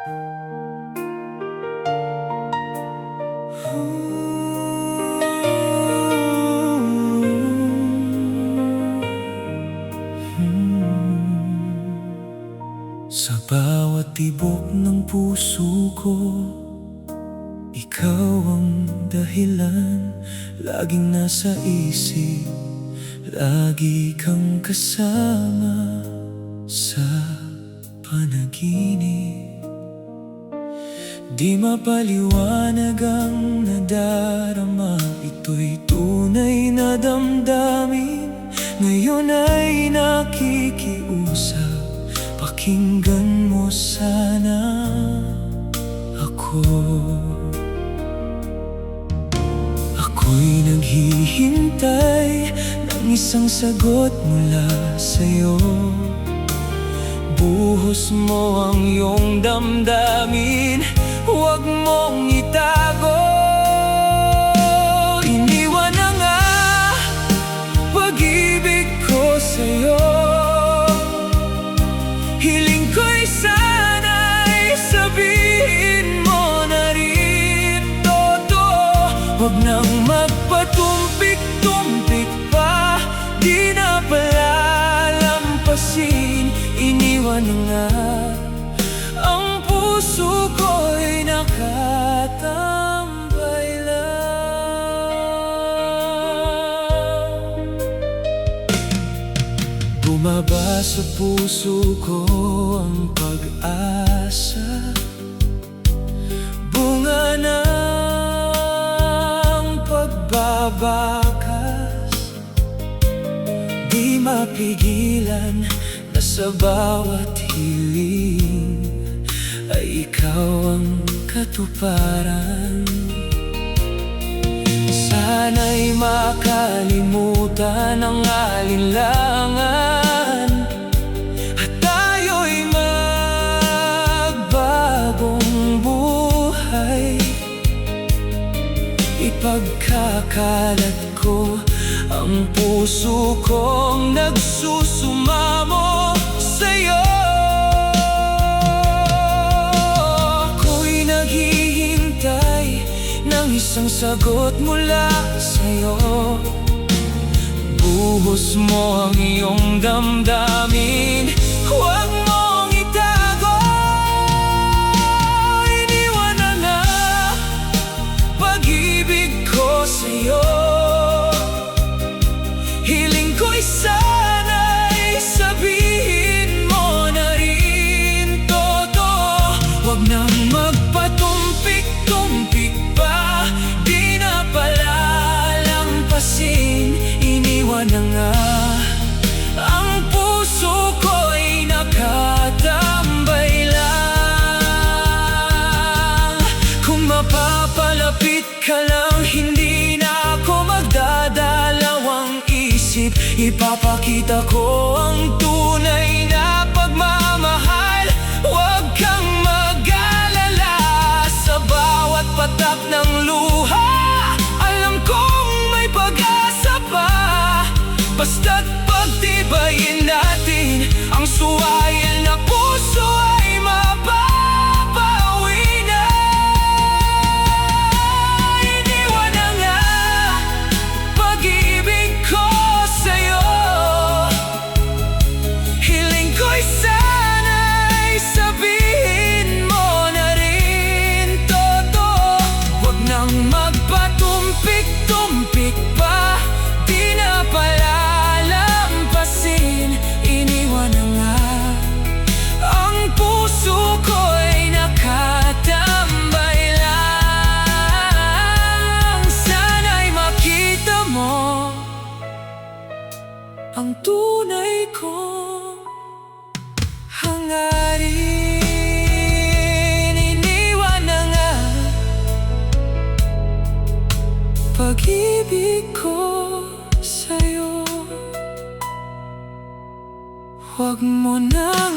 Sa bawat tibok ng puso ko, ikaw ang dahilan. Laging nasa isip, lagi kang kasama sa panaginip. Di mapaliwanag ang nadarama, ito'y tunay na damdamin. Ngayon ay nakikiusap, pakinggan mo sana ako. Ako'y naghihintay ng isang sagot mula sa'yo. Buhos mo ang iyong damdamin, huwag mong itago. Iniwan na nga pag-ibig ko sa'yo. Hiling ko'y sana'y sabihin mo na rin totoo. Huwag nang magpatumpik-tumpik pa, di na palalampasin. Iniwan na nga, ang puso ko'y nakatambay lang. Bumaba sa puso ko ang pag-asa, bunga ng pagbabakas. Di mapigilan na sa bawat hiling ay ikaw ang katuparan. Sana'y makalimutan ang alinlangan at tayo'y magbagong buhay. Ipagkakalat ko ang puso kong nagsusumamo sa'yo. Ako'y naghihintay ng isang sagot mula sa'yo. Buhos mo ang iyong damdamin, huwag mong itago. Iniwan na nga pag-ibig ko sa'yo. Hiling ko'y sana'y sabihin mo na rin totoo. Huwag nang magpatumpik-tumpik pa, di na palalampasin. Iniwan na nga, ang puso ko'y nakatambay lang. Kung mapapalapit ka lang, hindi na ako magdadalawang isip. Ipapakita ko ang tunay na pagmamahal. Huwag kang mag-alala sa bawat patak ng luha. Alam kong may pag-asa pa, basta't pagtibayin natin ang suwayan na puso ay mababawi na. Iniwan na nga pag-ibig ko sa'yo. Hiling ko'y sana'y sabihin mo na rin totoo. Huwag nang magpatumpik-tumpik pa, di na palalampasin. Iniwan na nga, ang puso ko'y nakatambay lang. Sana'y makita mo ang tunay kong hangarin. Iniwan na nga pag-ibig ko sa'yo. Huwag mo nang